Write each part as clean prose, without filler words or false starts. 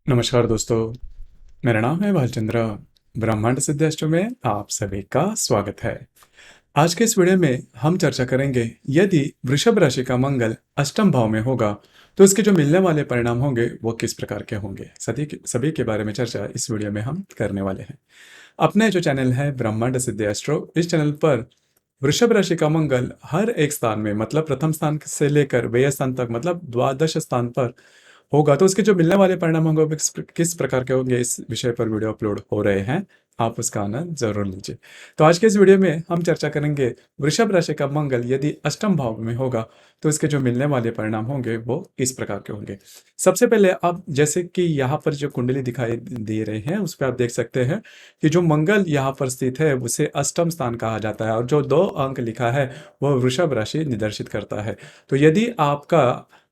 नमस्कार दोस्तों, मेरा नाम है भालचंद्र। ब्रह्मांड सिद्धाश्रम में आप सभी का स्वागत है। आज के इस वीडियो में हम चर्चा करेंगे, यदि वृषभ राशि का मंगल अष्टम भाव में होगा तो इसके जो मिलने वाले परिणाम होंगे वो किस प्रकार के होंगे। सभी के बारे में चर्चा इस वीडियो में हम करने वाले हैं। अपने जो चैनल है ब्रह्मांड सिद्धाश्रम, इस चैनल पर वृषभ राशि का मंगल हर एक स्थान में, मतलब प्रथम स्थान से लेकर व्यय स्थान तक, मतलब द्वादश स्थान पर होगा तो उसके जो मिलने वाले परिणाम होंगे वो किस प्रकार के होंगे, इस विषय पर वीडियो अपलोड हो रहे हैं। आप उसका आनंद जरूर लीजिए। तो आज के इस वीडियो में हम चर्चा करेंगे, वृषभ राशि का मंगल यदि अष्टम भाव में होगा तो इसके जो मिलने वाले परिणाम होंगे वो किस प्रकार के होंगे। सबसे पहले आप जैसे कि यहाँ पर जो कुंडली दिखाई दे रहे हैं उस पर आप देख सकते हैं कि जो मंगल यहाँ पर स्थित है उसे अष्टम स्थान कहा जाता है और जो 2 अंक लिखा है वह वृषभ राशि निर्देशित करता है। तो यदि आपका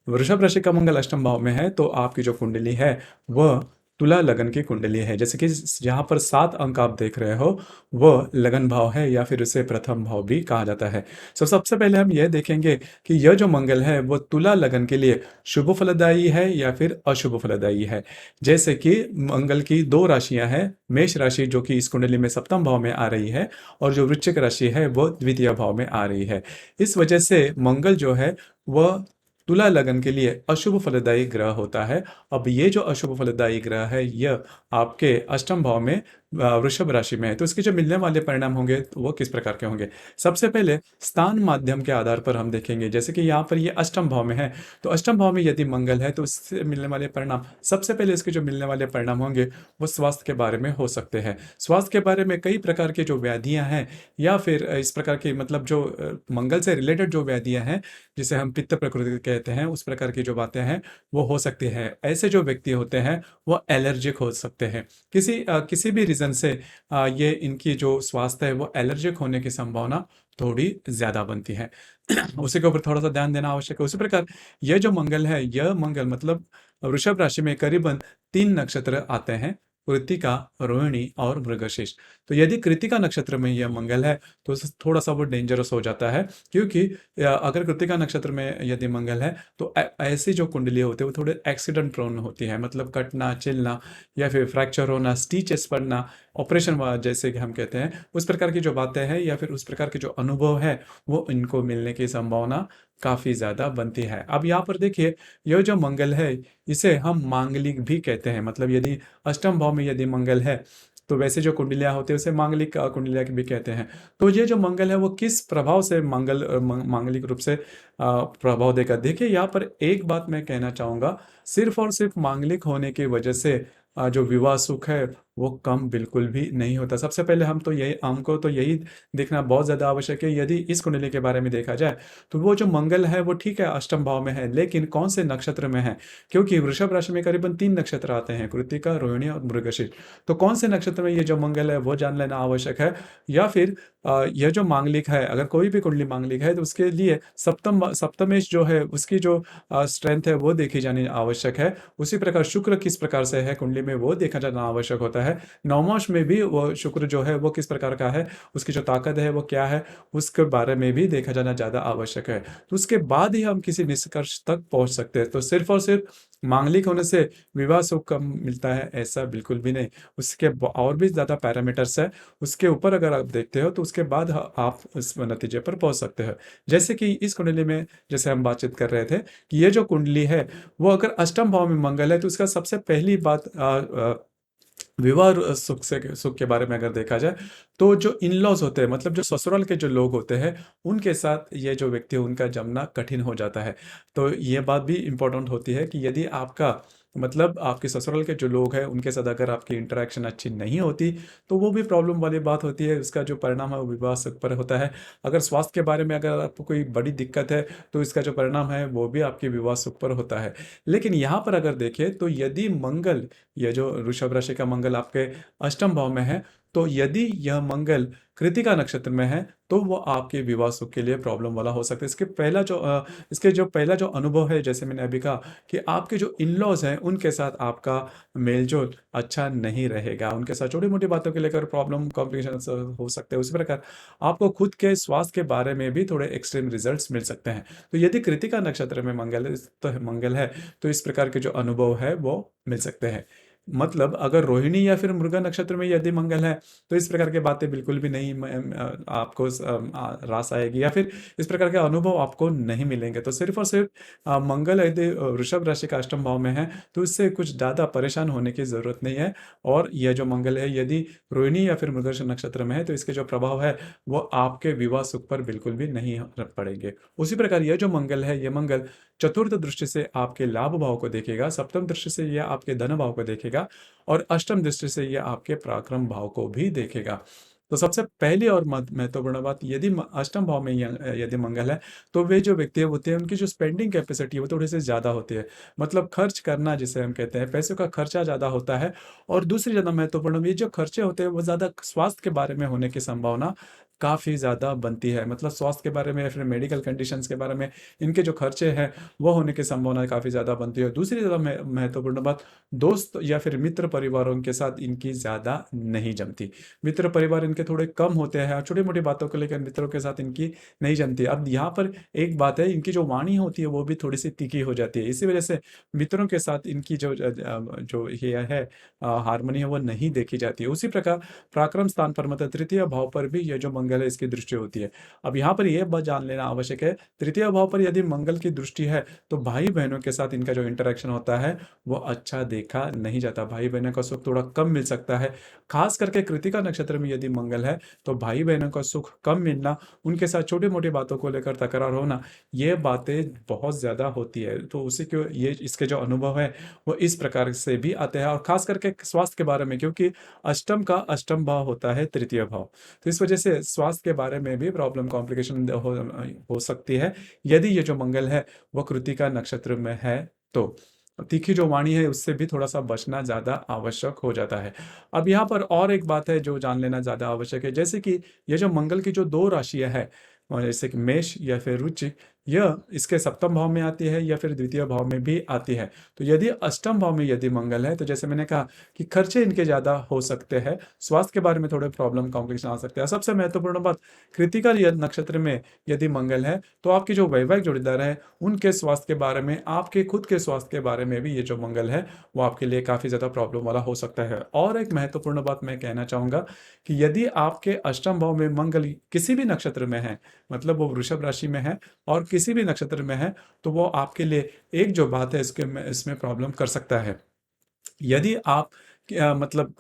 वृषभ राशि का मंगल अष्टम भाव में है तो आपकी जो कुंडली है वह तुला लगन की कुंडली है। जैसे कि यहाँ पर 7 अंक आप देख रहे हो वह लगन भाव है या फिर उसे प्रथम भाव भी कहा जाता है। सबसे पहले हम यह देखेंगे कि यह जो मंगल है वह तुला लगन के लिए शुभ फलदायी है या फिर अशुभ फलदायी है। जैसे कि मंगल की 2 राशियां हैं, मेष राशि जो कि इस कुंडली में सप्तम भाव में आ रही है और जो वृश्चिक राशि है वह द्वितीय भाव में आ रही है। इस वजह से मंगल जो है वह तुला लगन के लिए अशुभ फलदायी ग्रह होता है। अब ये जो अशुभ फलदायी ग्रह है यह आपके अष्टम भाव में वृषभ राशि में है तो इसके जो मिलने वाले परिणाम होंगे तो वो किस प्रकार के होंगे। सबसे पहले स्थान माध्यम के आधार पर हम देखेंगे। जैसे कि यहाँ पर ये अष्टम भाव में है तो अष्टम भाव में यदि मंगल है तो इससे मिलने वाले परिणाम, सबसे पहले इसके जो मिलने वाले परिणाम होंगे वो स्वास्थ्य के बारे में हो सकते हैं। स्वास्थ्य के बारे में कई प्रकार के जो व्याधियां हैं या फिर इस प्रकार की, मतलब जो मंगल से रिलेटेड जो व्याधियां हैं जिसे हम पित्त प्रकृति कहते हैं, उस प्रकार की जो बातें हैं वो हो सकती है। ऐसे जो व्यक्ति होते हैं वो एलर्जिक हो सकते हैं किसी भी रीजन से। ये इनकी जो स्वास्थ्य है वो एलर्जिक होने की संभावना थोड़ी ज्यादा बनती है। उसी के ऊपर थोड़ा सा ध्यान देना आवश्यक है। उसी प्रकार यह जो मंगल है, यह मंगल मतलब वृषभ राशि में करीबन 3 नक्षत्र आते हैं, कृतिका, रोहिणी और मृगशीर्ष। तो यदि कृतिका नक्षत्र में यह मंगल है तो थोड़ा सा वो डेंजरस हो जाता है, क्योंकि अगर कृतिका नक्षत्र में यदि मंगल है तो ऐसी जो कुंडली होती है वो थोड़े एक्सीडेंट प्रोन होती है, मतलब कटना, चिलना या फिर फ्रैक्चर होना, स्टिचेस पड़ना, ऑपरेशन जैसे कि हम कहते हैं, उस प्रकार की जो बातें हैं या फिर उस प्रकार के जो अनुभव है वो इनको मिलने की संभावना काफी ज्यादा बनती है। अब यहाँ पर देखिए, यह जो मंगल है इसे हम मांगलिक भी कहते हैं। मतलब यदि अष्टम भाव में यदि मंगल है तो वैसे जो कुंडलियां होती है उसे मांगलिक कुंडलियां भी कहते हैं। तो ये जो मंगल है वो किस प्रभाव से मांगलिक रूप से प्रभाव देगा। देखिए यहाँ पर एक बात मैं कहना चाहूंगा, सिर्फ और सिर्फ मांगलिक होने की वजह से जो विवाह सुख है वो कम बिल्कुल भी नहीं होता। सबसे पहले हमको तो यही देखना बहुत ज्यादा आवश्यक है। यदि इस कुंडली के बारे में देखा जाए तो वो जो मंगल है वो ठीक है अष्टम भाव में है, लेकिन कौन से नक्षत्र में है, क्योंकि वृषभ राशि में करीबन 3 नक्षत्र आते हैं, कृत्तिका, रोहिणी और मृगशीर्ष। तो कौन से नक्षत्र में ये जो मंगल है वो जान लेना आवश्यक है। या फिर यह जो मांगलिक है, अगर कोई भी कुंडली मांगलिक है तो उसके लिए सप्तमेश जो है उसकी जो स्ट्रेंथ है वो देखी जानी आवश्यक है। उसी प्रकार शुक्र किस प्रकार से है कुंडली में वो देखा जाना आवश्यक होता है। नवमांश में भी वो शुक्र जो है वो किस प्रकार का है, उसकी जो ताकत है वो क्या है, उसके बारे में भी देखा जाना ज्यादा आवश्यक है। तो उसके बाद ही हम किसी निष्कर्ष तक पहुंच सकते हैं। तो सिर्फ और सिर्फ मांगलिक होने से विवाह सुख कम मिलता है ऐसा बिल्कुल भी नहीं। उसके और भी ज्यादा पैरामीटर्स है, उसके ऊपर अगर आप देखते हो तो उसके बाद आप इस नतीजे पर पहुंच सकते हो। जैसे कि इस कुंडली में जैसे हम बातचीत कर रहे थे कि ये जो कुंडली है वो अगर अष्टम भाव में मंगल है तो उसका सबसे पहली बात विवाह और सुख के बारे में अगर देखा जाए तो जो इन लॉज होते हैं, मतलब जो ससुराल के जो लोग होते हैं, उनके साथ ये जो व्यक्ति है उनका जमना कठिन हो जाता है। तो ये बात भी इम्पोर्टेंट होती है कि यदि आपका, मतलब आपके ससुराल के जो लोग हैं उनके साथ अगर आपकी इंटरेक्शन अच्छी नहीं होती तो वो भी प्रॉब्लम वाली बात होती है। उसका जो परिणाम है वो विवाह सुख पर होता है। अगर स्वास्थ्य के बारे में अगर आपको कोई बड़ी दिक्कत है तो इसका जो परिणाम है वो भी आपके विवाह सुख पर होता है। लेकिन यहाँ पर अगर देखें तो यदि मंगल, यह जो वृषभ राशि का मंगल आपके अष्टम भाव में है, तो यदि यह मंगल कृतिका नक्षत्र में है तो वो आपके विवाह सुख के लिए प्रॉब्लम वाला हो सकता है। इसके जो पहला जो अनुभव है, जैसे मैंने अभी कहा कि आपके जो इन लॉज हैं उनके साथ आपका मेलजोल अच्छा नहीं रहेगा, उनके साथ छोटी मोटी बातों के लेकर प्रॉब्लम कॉम्प्लिकेशन हो सकते हैं। उसी प्रकार आपको खुद के स्वास्थ्य के बारे में भी थोड़े एक्सट्रीम रिजल्ट्स मिल सकते हैं। तो यदि कृतिका नक्षत्र में मंगल है तो इस प्रकार के जो अनुभव है वो मिल सकते हैं। मतलब अगर रोहिणी या फिर मृगा नक्षत्र में यदि मंगल है तो इस प्रकार की बातें बिल्कुल भी नहीं आपको रास आएगी, या फिर इस प्रकार के अनुभव आपको नहीं मिलेंगे। तो सिर्फ और सिर्फ मंगल यदि वृषभ राशि का अष्टम भाव में है तो इससे कुछ ज़्यादा परेशान होने की ज़रूरत नहीं है। और यह जो मंगल है यदि रोहिणी या फिर मृगश नक्षत्र में है तो इसके जो प्रभाव है वो आपके विवाह सुख पर बिल्कुल भी नहीं पड़ेंगे। उसी प्रकार यह जो मंगल है, यह मंगल चतुर्थ दृष्टि से आपके लाभ भाव को देखेगा, सप्तम दृष्टि से यह आपके धन भाव को देखेगा, और अष्टम दृष्टि से यह आपके पराक्रम भाव को भी देखेगा। तो सबसे पहली और महत्वपूर्ण बात, यदि अष्टम भाव में यदि मंगल है तो वे जो व्यक्ति होते हैं उनकी जो स्पेंडिंग कैपेसिटी है वो थोड़ी सी ज़्यादा होती है। मतलब खर्च करना जिसे हम कहते हैं, पैसों का खर्चा ज़्यादा होता है। और दूसरी ज़्यादा महत्वपूर्ण, ये जो खर्चे होते हैं वो ज़्यादा स्वास्थ्य के बारे में होने की संभावना काफ़ी ज़्यादा बनती है। मतलब स्वास्थ्य के बारे में या फिर मेडिकल कंडीशंस के बारे में इनके जो खर्चे हैं वो होने की संभावना काफ़ी ज़्यादा बनती है। दूसरी ज़्यादा महत्वपूर्ण बात, दोस्त या फिर मित्र परिवारों के साथ इनकी ज़्यादा नहीं जमती। मित्र परिवार इनके थोड़े कम होते हैं और छोटी मोटी बातों को लेकर मित्रों के साथ इनकी नहीं जमती। अब यहाँ पर एक बात है, इनकी जो वाणी होती है वो भी थोड़ी सी तीखी हो जाती है। इसी वजह से मित्रों के साथ इनकी जो ये है हारमोनी है वो नहीं देखी जाती है। उसी प्रकार पराक्रम स्थान पर मतलब तृतीय भाव पर भी ये जो मंगल है इसकी दृष्टि होती है। अब यहाँ पर यह बात जान लेना आवश्यक है, तृतीय भाव पर यदि मंगल की दृष्टि है तो भाई बहनों के साथ इनका जो इंटरेक्शन होता है वो अच्छा देखा नहीं जाता। भाई बहनों का सुख थोड़ा कम मिल सकता है। खास करके कृतिका नक्षत्र में यदि मंगल है तो भाई बहनों का सुख कम मिलना, उनके साथ छोटी मोटी बातों को लेकर तकरार होना, ये बातें बहुत ज़्यादा होती है। तो उसी के ये इसके जो अनुभव है वो इस प्रकार से भी आते हैं। और खास करके स्वास्थ्य के बारे में, क्योंकि अष्टम का अष्टम भाव होता है तृतीय भाव, तो इस वजह से स्वास्थ्य के बारे में भी प्रॉब्लम कॉम्प्लिकेशन हो सकती है यदि ये जो मंगल है वो कृतिका नक्षत्र में है। तो तीखी जो वाणी है उससे भी थोड़ा सा बचना ज़्यादा आवश्यक हो जाता है। अब यहाँ पर और एक बात है जो जान लेना ज़्यादा आवश्यक है, जैसे कि ये जो मंगल की जो दो राशियाँ है, जैसे कि मेष या फिर वृश्चिक, यह इसके सप्तम भाव में आती है या फिर द्वितीय भाव में भी आती है। तो यदि अष्टम भाव में यदि मंगल है तो जैसे मैंने कहा कि खर्चे इनके ज़्यादा हो सकते हैं, स्वास्थ्य के बारे में थोड़े प्रॉब्लम कॉम्प्लिकेशन आ सकते हैं। सबसे महत्वपूर्ण बात, कृतिका नक्षत्र में यदि मंगल है तो आपके जो वैवाहिक जोड़ीदार हैं उनके स्वास्थ्य के बारे में, आपके खुद के स्वास्थ्य के बारे में भी ये जो मंगल है वो आपके लिए काफ़ी ज़्यादा प्रॉब्लम वाला हो सकता है। और एक महत्वपूर्ण बात मैं कहना चाहूँगा कि यदि आपके अष्टम भाव में मंगल किसी भी नक्षत्र में है, मतलब वो वृषभ राशि में है और किसी भी नक्षत्र में है, तो वो आपके लिए एक जो बात है इसमें प्रॉब्लम कर सकता है। यदि आप मतलब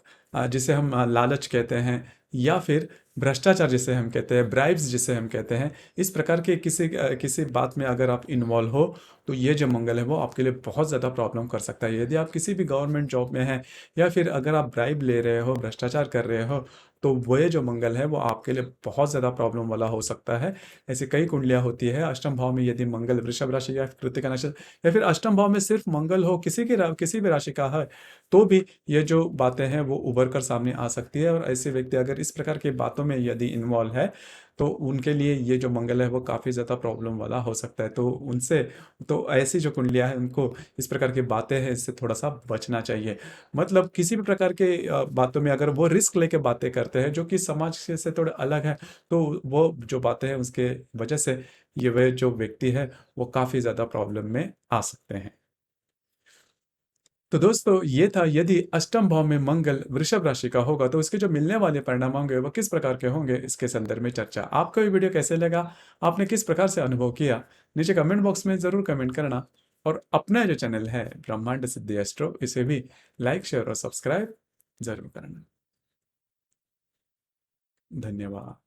जिसे हम लालच कहते हैं या फिर भ्रष्टाचार जिसे हम कहते हैं, ब्राइब्स जिसे हम कहते हैं, इस प्रकार के किसी बात में अगर आप इन्वॉल्व हो तो ये जो मंगल है वो आपके लिए बहुत ज़्यादा प्रॉब्लम कर सकता है। यदि आप किसी भी गवर्नमेंट जॉब में हैं या फिर अगर आप ब्राइब ले रहे हो, भ्रष्टाचार कर रहे हो, तो वो जो मंगल है वो आपके लिए बहुत ज़्यादा प्रॉब्लम वाला हो सकता है। ऐसी कई कुंडलियाँ होती है, अष्टम भाव में यदि मंगल वृषभ राशि या कृतिका नक्षत्र या फिर अष्टम भाव में सिर्फ मंगल हो किसी भी राशि का है, तो भी ये जो बातें हैं वो उभर कर सामने आ सकती है। और ऐसे व्यक्ति अगर इस प्रकार की बातों में यदि इन्वॉल्व है तो उनके लिए ये जो मंगल है वो काफ़ी ज़्यादा प्रॉब्लम वाला हो सकता है। तो उनसे, तो ऐसी जो कुंडलियाँ हैं उनको इस प्रकार की बातें हैं इससे थोड़ा सा बचना चाहिए। मतलब किसी भी प्रकार के बातों में अगर वो रिस्क लेके बातें करते हैं जो कि समाज से थोड़े अलग है, तो वो जो बातें हैं उसके वजह से ये वह जो व्यक्ति है वो काफ़ी ज़्यादा प्रॉब्लम में आ सकते हैं। तो दोस्तों ये था, यदि अष्टम भाव में मंगल वृषभ राशि का होगा तो उसके जो मिलने वाले परिणाम होंगे वो किस प्रकार के होंगे, इसके संदर्भ में चर्चा। आपको ये वीडियो कैसे लगा, आपने किस प्रकार से अनुभव किया, नीचे कमेंट बॉक्स में ज़रूर कमेंट करना। और अपना जो चैनल है ब्रह्मांड सिद्धि एस्ट्रो, इसे भी लाइक शेयर और सब्सक्राइब जरूर करना। धन्यवाद।